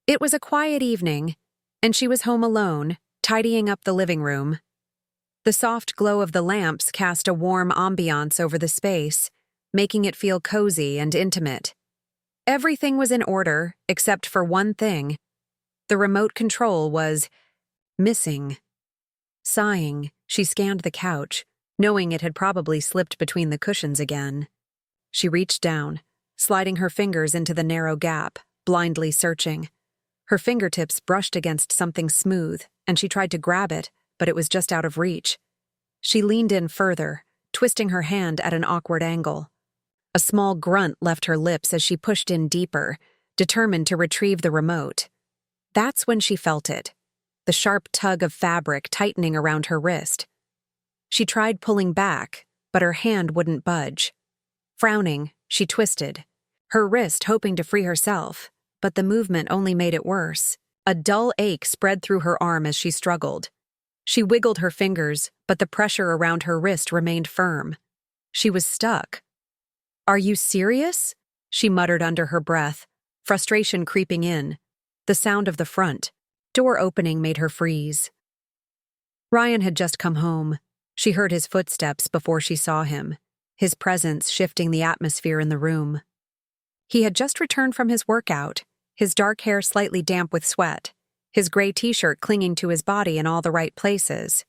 It was a quiet evening, and she was home alone, tidying up the living room. The soft glow of the lamps cast a warm ambiance over the space, making it feel cozy and intimate. Everything was in order, except for one thing. The remote control was missing. Sighing, she scanned the couch, knowing it had probably slipped between the cushions again. She reached down, sliding her fingers into the narrow gap, blindly searching. Her fingertips brushed against something smooth, and she tried to grab it, but it was just out of reach. She leaned in further, twisting her hand at an awkward angle. A small grunt left her lips as she pushed in deeper, determined to retrieve the remote. That's when she felt it, the sharp tug of fabric tightening around her wrist. She tried pulling back, but her hand wouldn't budge. Frowning, she twisted, her wrist hoping to free herself, but the movement only made it worse. A dull ache spread through her arm as she struggled. She wiggled her fingers, but the pressure around her wrist remained firm. She was stuck. "Are you serious?" she muttered under her breath, frustration creeping in. The sound of the front door opening made her freeze. Ryan had just come home. She heard his footsteps before she saw him, his presence shifting the atmosphere in the room. He had just returned from his workout, his dark hair slightly damp with sweat, his gray t-shirt clinging to his body in all the right places.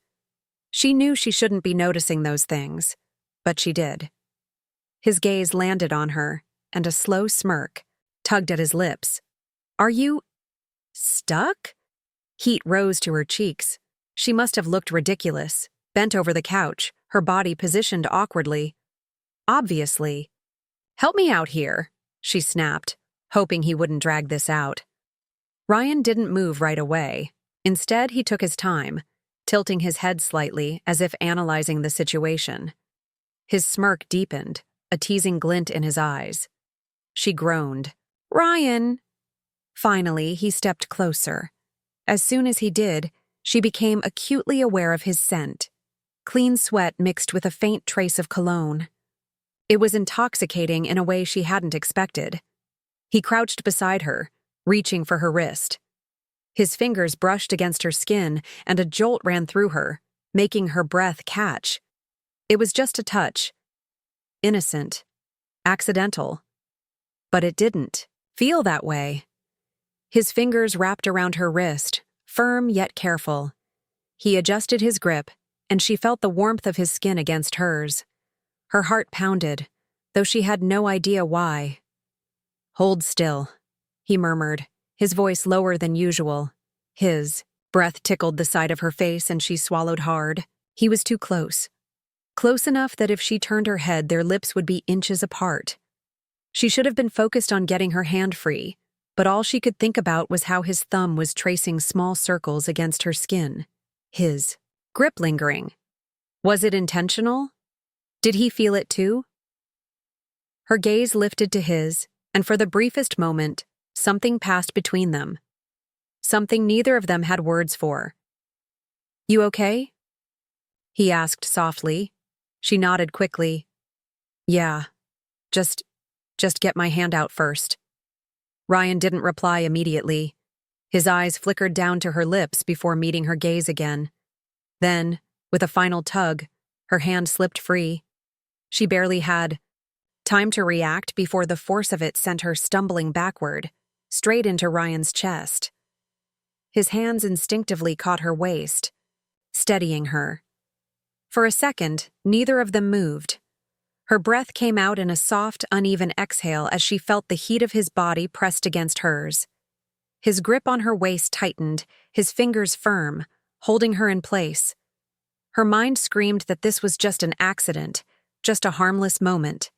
She knew she shouldn't be noticing those things, but she did. His gaze landed on her, and a slow smirk tugged at his lips. "Are you stuck?" Heat rose to her cheeks. She must have looked ridiculous, bent over the couch, her body positioned awkwardly. Obviously. "Help me out here," she snapped, hoping he wouldn't drag this out. Ryan didn't move right away. Instead, he took his time, tilting his head slightly as if analyzing the situation. His smirk deepened, a teasing glint in his eyes. She groaned. "Ryan!" Finally, he stepped closer. As soon as he did, she became acutely aware of his scent. Clean sweat mixed with a faint trace of cologne. It was intoxicating in a way she hadn't expected. He crouched beside her, reaching for her wrist. His fingers brushed against her skin, and a jolt ran through her, making her breath catch. It was just a touch. Innocent. Accidental. But it didn't feel that way. His fingers wrapped around her wrist, firm yet careful. He adjusted his grip, and she felt the warmth of his skin against hers. Her heart pounded, though she had no idea why. "Hold still," he murmured, his voice lower than usual. His breath tickled the side of her face and she swallowed hard. He was too close. Close enough that if she turned her head, their lips would be inches apart. She should have been focused on getting her hand free, but all she could think about was how his thumb was tracing small circles against her skin. His grip lingering. Was it intentional? Did he feel it too? Her gaze lifted to his, and for the briefest moment, something passed between them. Something neither of them had words for. "You okay?" he asked softly. She nodded quickly. "Yeah, just get my hand out first." Ryan didn't reply immediately. His eyes flickered down to her lips before meeting her gaze again. Then, with a final tug, her hand slipped free. She barely had time to react before the force of it sent her stumbling backward, straight into Ryan's chest. His hands instinctively caught her waist, steadying her. For a second, neither of them moved. Her breath came out in a soft, uneven exhale as she felt the heat of his body pressed against hers. His grip on her waist tightened, his fingers firm, holding her in place. Her mind screamed that this was just an accident, just a harmless moment.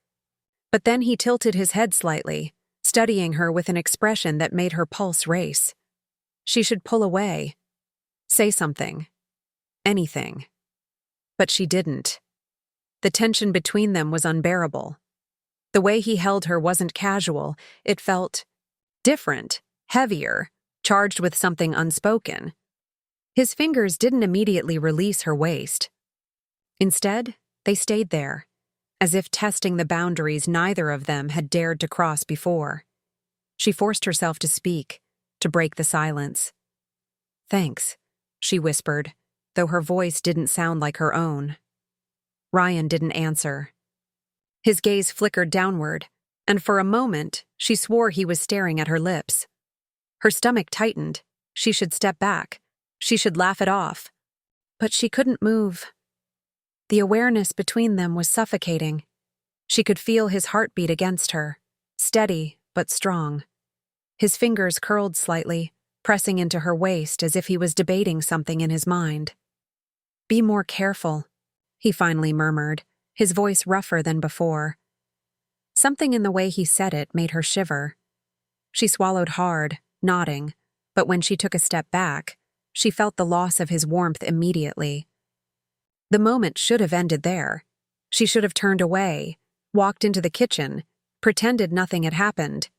But then he tilted his head slightly, studying her with an expression that made her pulse race. She should pull away. Say something. Anything. But she didn't. The tension between them was unbearable. The way he held her wasn't casual, it felt different, heavier, charged with something unspoken. His fingers didn't immediately release her waist. Instead, they stayed there, as if testing the boundaries neither of them had dared to cross before. She forced herself to speak, to break the silence. "Thanks," she whispered, though her voice didn't sound like her own. Ryan didn't answer. His gaze flickered downward, and for a moment, she swore he was staring at her lips. Her stomach tightened. She should step back. She should laugh it off. But she couldn't move. The awareness between them was suffocating. She could feel his heartbeat against her, steady but strong. His fingers curled slightly, pressing into her waist as if he was debating something in his mind. "Be more careful," he finally murmured, his voice rougher than before. Something in the way he said it made her shiver. She swallowed hard, nodding, but when she took a step back, she felt the loss of his warmth immediately. The moment should have ended there. She should have turned away, walked into the kitchen, pretended nothing had happened.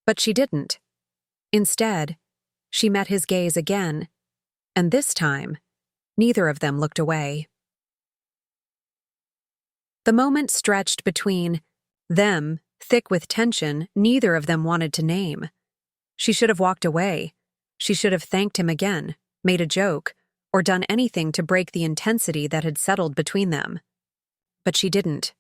But she didn't. Instead, she met his gaze again, and this time, neither of them looked away. The moment stretched between them, thick with tension neither of them wanted to name. She should have walked away. She should have thanked him again, made a joke, or done anything to break the intensity that had settled between them. But she didn't.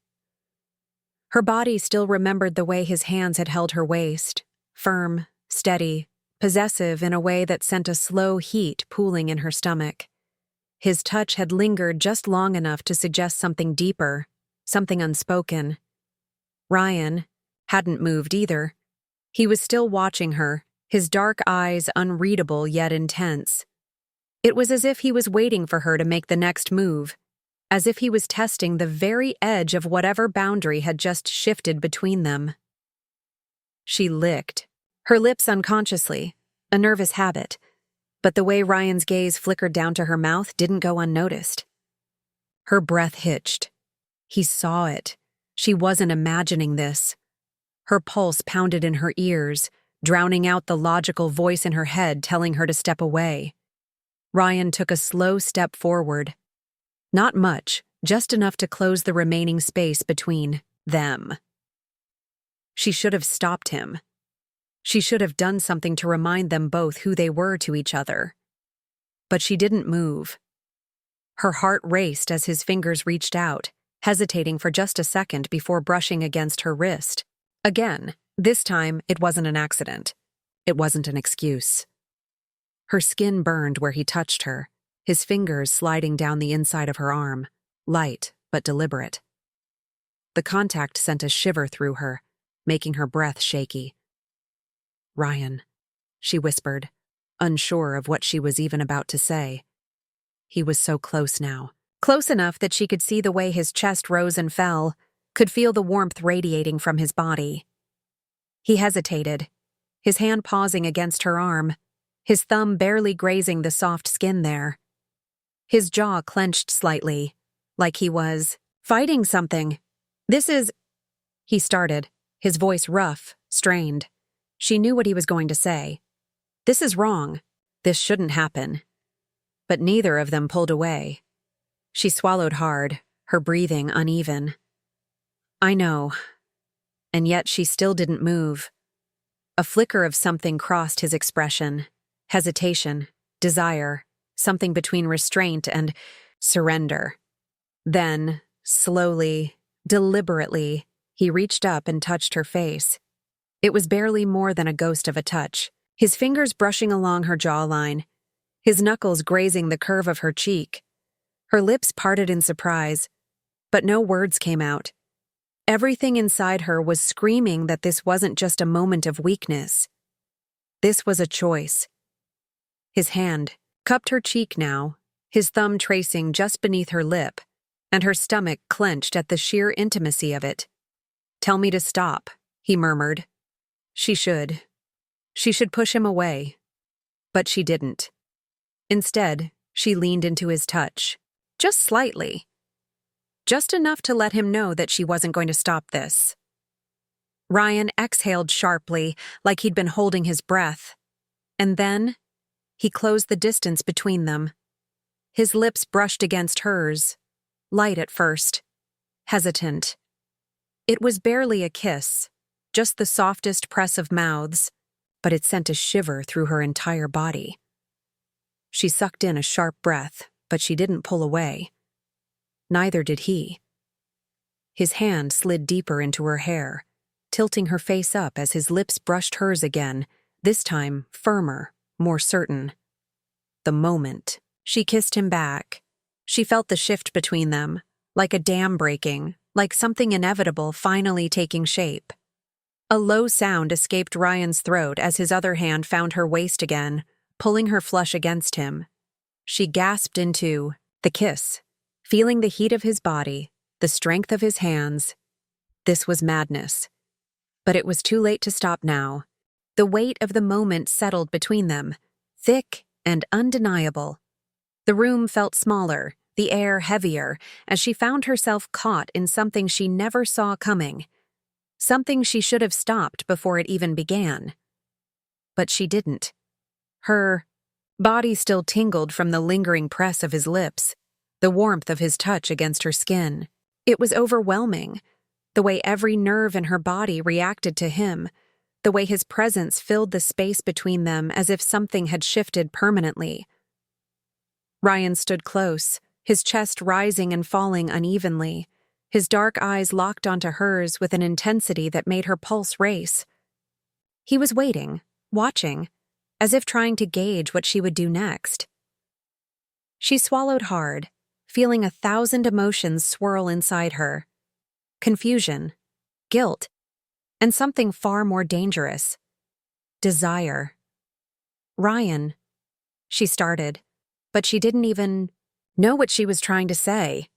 Her body still remembered the way his hands had held her waist, firm, steady, possessive in a way that sent a slow heat pooling in her stomach. His touch had lingered just long enough to suggest something deeper, something unspoken. Ryan hadn't moved either. He was still watching her, his dark eyes unreadable yet intense. It was as if he was waiting for her to make the next move, as if he was testing the very edge of whatever boundary had just shifted between them. She licked, her lips unconsciously, a nervous habit, but the way Ryan's gaze flickered down to her mouth didn't go unnoticed. Her breath hitched. He saw it. She wasn't imagining this. Her pulse pounded in her ears, drowning out the logical voice in her head telling her to step away. Ryan took a slow step forward. Not much, just enough to close the remaining space between them. She should have stopped him. She should have done something to remind them both who they were to each other. But she didn't move. Her heart raced as his fingers reached out, hesitating for just a second before brushing against her wrist. Again, this time it wasn't an accident. It wasn't an excuse. Her skin burned where he touched her, his fingers sliding down the inside of her arm, light but deliberate. The contact sent a shiver through her, making her breath shaky. "Ryan," she whispered, unsure of what she was even about to say. He was so close now, close enough that she could see the way his chest rose and fell, could feel the warmth radiating from his body. He hesitated, his hand pausing against her arm, his thumb barely grazing the soft skin there. His jaw clenched slightly, like he was fighting something. He started, his voice rough, strained. She knew what he was going to say. "This is wrong. This shouldn't happen." But neither of them pulled away. She swallowed hard, her breathing uneven. "I know." And yet she still didn't move. A flicker of something crossed his expression. Hesitation, desire, something between restraint and surrender. Then, slowly, deliberately, he reached up and touched her face. It was barely more than a ghost of a touch, his fingers brushing along her jawline, his knuckles grazing the curve of her cheek. Her lips parted in surprise, but no words came out. Everything inside her was screaming that this wasn't just a moment of weakness. This was a choice. His hand cupped her cheek now, his thumb tracing just beneath her lip, and her stomach clenched at the sheer intimacy of it. "Tell me to stop," he murmured. She should. She should push him away. But she didn't. Instead, she leaned into his touch, just slightly. Just enough to let him know that she wasn't going to stop this. Ryan exhaled sharply, like he'd been holding his breath. And then, he closed the distance between them. His lips brushed against hers, light at first, hesitant. It was barely a kiss, just the softest press of mouths, but it sent a shiver through her entire body. She sucked in a sharp breath, but she didn't pull away. Neither did he. His hand slid deeper into her hair, tilting her face up as his lips brushed hers again, this time firmer, more certain. The moment she kissed him back, she felt the shift between them, like a dam breaking, like something inevitable finally taking shape. A low sound escaped Ryan's throat as his other hand found her waist again, pulling her flush against him. She gasped into the kiss, feeling the heat of his body, the strength of his hands. This was madness. But it was too late to stop now. The weight of the moment settled between them, thick and undeniable. The room felt smaller, the air heavier, as she found herself caught in something she never saw coming. Something she should have stopped before it even began. But she didn't. Her body still tingled from the lingering press of his lips, the warmth of his touch against her skin. It was overwhelming, the way every nerve in her body reacted to him, the way his presence filled the space between them as if something had shifted permanently. Ryan stood close, his chest rising and falling unevenly, his dark eyes locked onto hers with an intensity that made her pulse race. He was waiting, watching, as if trying to gauge what she would do next. She swallowed hard, feeling 1,000 emotions swirl inside her. Confusion, guilt, and something far more dangerous. Desire. Ryan, she started, but she didn't even know what she was trying to say.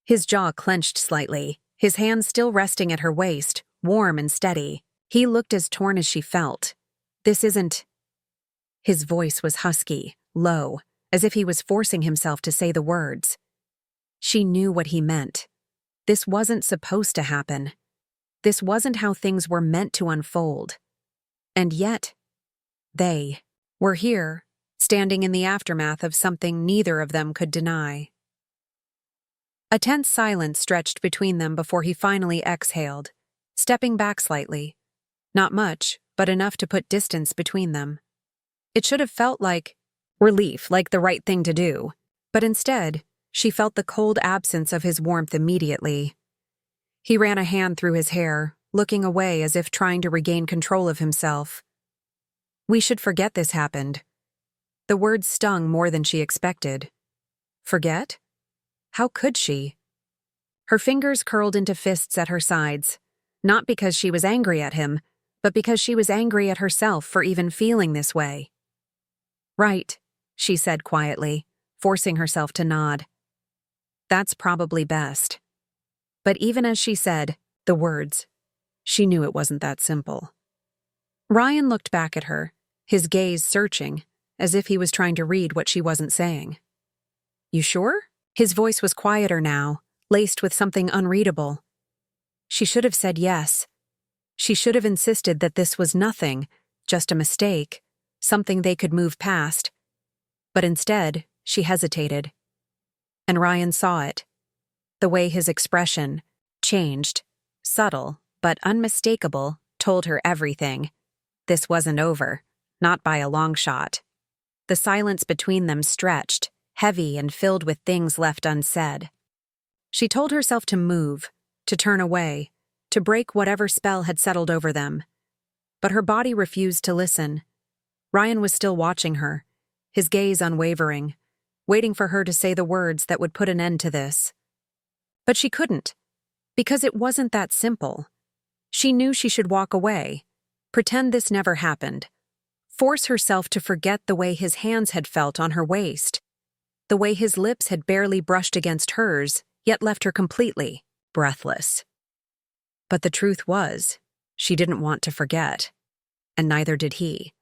His jaw clenched slightly, his hands still resting at her waist, warm and steady. He looked as torn as she felt. This isn't... His voice was husky, low, as if he was forcing himself to say the words. She knew what he meant. This wasn't supposed to happen. This wasn't how things were meant to unfold. And yet, they were here, standing in the aftermath of something neither of them could deny. A tense silence stretched between them before he finally exhaled, stepping back slightly. Not much, but enough to put distance between them. It should have felt like relief, like the right thing to do, but instead, she felt the cold absence of his warmth immediately. He ran a hand through his hair, looking away as if trying to regain control of himself. We should forget this happened. The words stung more than she expected. Forget? How could she? Her fingers curled into fists at her sides, not because she was angry at him, but because she was angry at herself for even feeling this way. Right, she said quietly, forcing herself to nod. That's probably best. But even as she said the words, she knew it wasn't that simple. Ryan looked back at her, his gaze searching, as if he was trying to read what she wasn't saying. You sure? His voice was quieter now, laced with something unreadable. She should have said yes. She should have insisted that this was nothing, just a mistake, something they could move past. But instead, she hesitated. And Ryan saw it. The way his expression changed, subtle but unmistakable, told her everything. This wasn't over, not by a long shot. The silence between them stretched, heavy and filled with things left unsaid. She told herself to move, to turn away, to break whatever spell had settled over them. But her body refused to listen. Ryan was still watching her, his gaze unwavering, waiting for her to say the words that would put an end to this. But she couldn't, because it wasn't that simple. She knew she should walk away, pretend this never happened, force herself to forget the way his hands had felt on her waist, the way his lips had barely brushed against hers, yet left her completely breathless. But the truth was, she didn't want to forget, and neither did he.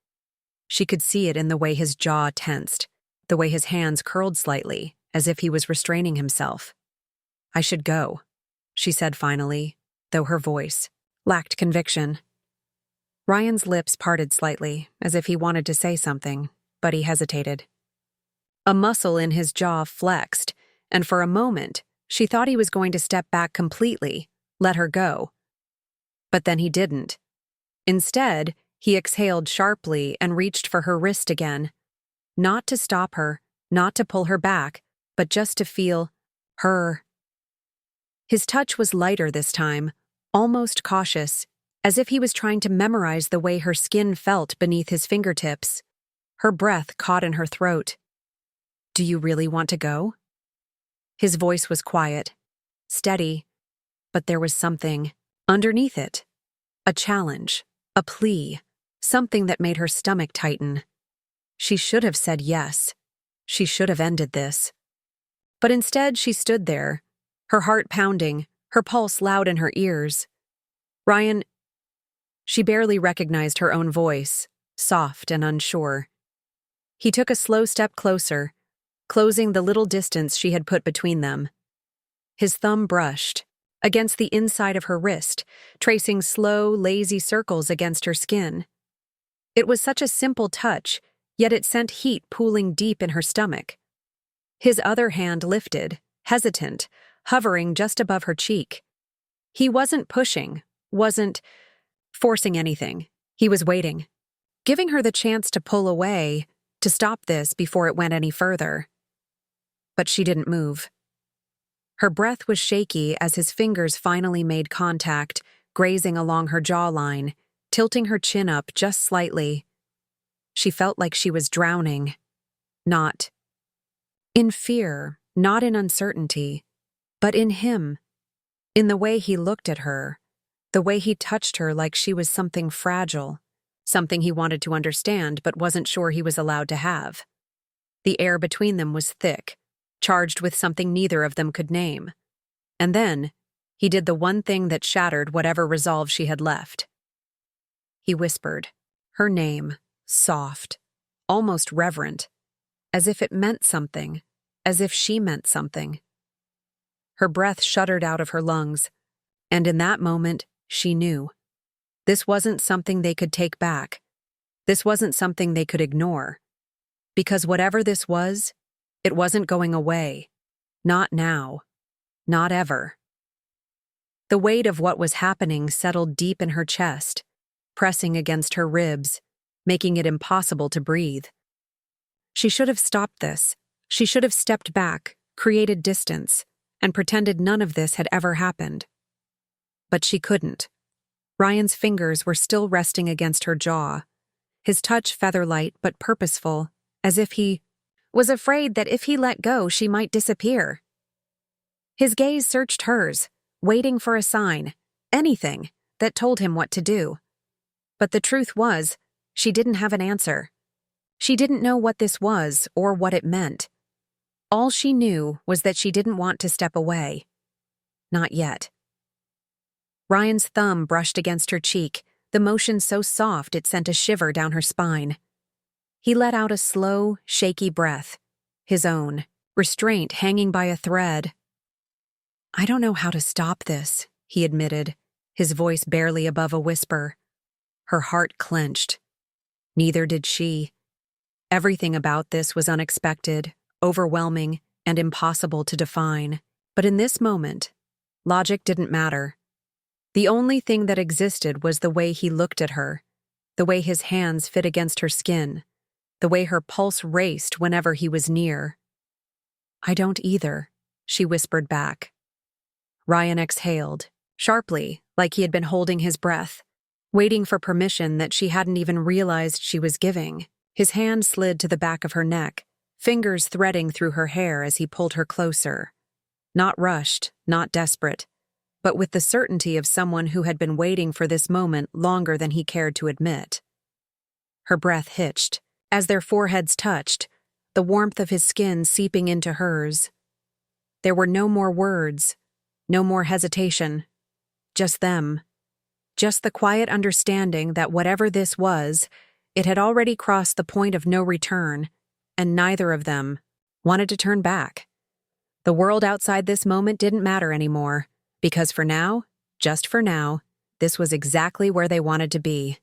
She could see it in the way his jaw tensed, the way his hands curled slightly, as if he was restraining himself. I should go, she said finally, though her voice lacked conviction. Ryan's lips parted slightly, as if he wanted to say something, but he hesitated. A muscle in his jaw flexed, and for a moment, she thought he was going to step back completely, let her go. But then he didn't. Instead, He exhaled sharply and reached for her wrist again. Not to stop her, not to pull her back, but just to feel her. His touch was lighter this time, almost cautious, as if he was trying to memorize the way her skin felt beneath his fingertips. Her breath caught in her throat. "Do you really want to go?" His voice was quiet, steady, but there was something underneath it. A challenge, a plea, something that made her stomach tighten. She should have said yes. She should have ended this. But instead she stood there, her heart pounding, her pulse loud in her ears. "Ryan..." She barely recognized her own voice, soft and unsure. He took a slow step closer, closing the little distance she had put between them. His thumb brushed against the inside of her wrist, tracing slow, lazy circles against her skin. It was such a simple touch, yet it sent heat pooling deep in her stomach. His other hand lifted, hesitant, hovering just above her cheek. He wasn't pushing, wasn't forcing anything. He was waiting, giving her the chance to pull away, to stop this before it went any further. But she didn't move. Her breath was shaky as his fingers finally made contact, grazing along her jawline, tilting her chin up just slightly. She felt like she was drowning. Not in fear, not in uncertainty, but in him, in the way he looked at her, the way he touched her like she was something fragile, something he wanted to understand but wasn't sure he was allowed to have. The air between them was thick, charged with something neither of them could name. And then, he did the one thing that shattered whatever resolve she had left. He whispered, her name, soft, almost reverent, as if it meant something, as if she meant something. Her breath shuddered out of her lungs, and in that moment, she knew. This wasn't something they could take back. This wasn't something they could ignore. Because whatever this was, it wasn't going away. Not now. Not ever. The weight of what was happening settled deep in her chest, pressing against her ribs, making it impossible to breathe. She should have stopped this. She should have stepped back, created distance, and pretended none of this had ever happened. But she couldn't. Ryan's fingers were still resting against her jaw, his touch feather-light but purposeful, as if he was afraid that if he let go, she might disappear. His gaze searched hers, waiting for a sign, anything, that told him what to do. But the truth was, she didn't have an answer. She didn't know what this was or what it meant. All she knew was that she didn't want to step away. Not yet. Ryan's thumb brushed against her cheek, the motion so soft it sent a shiver down her spine. He let out a slow, shaky breath, his own, restraint hanging by a thread. "I don't know how to stop this," he admitted, his voice barely above a whisper. Her heart clenched. Neither did she. Everything about this was unexpected, overwhelming, and impossible to define. But in this moment, logic didn't matter. The only thing that existed was the way he looked at her, the way his hands fit against her skin, the way her pulse raced whenever he was near. "I don't either," she whispered back. Ryan exhaled, sharply, like he had been holding his breath, waiting for permission that she hadn't even realized she was giving. His hand slid to the back of her neck, fingers threading through her hair as he pulled her closer. Not rushed, not desperate, but with the certainty of someone who had been waiting for this moment longer than he cared to admit. Her breath hitched. As their foreheads touched, the warmth of his skin seeping into hers. There were no more words, no more hesitation. Just them. Just the quiet understanding that whatever this was, it had already crossed the point of no return, and neither of them wanted to turn back. The world outside this moment didn't matter anymore, because for now, just for now, this was exactly where they wanted to be.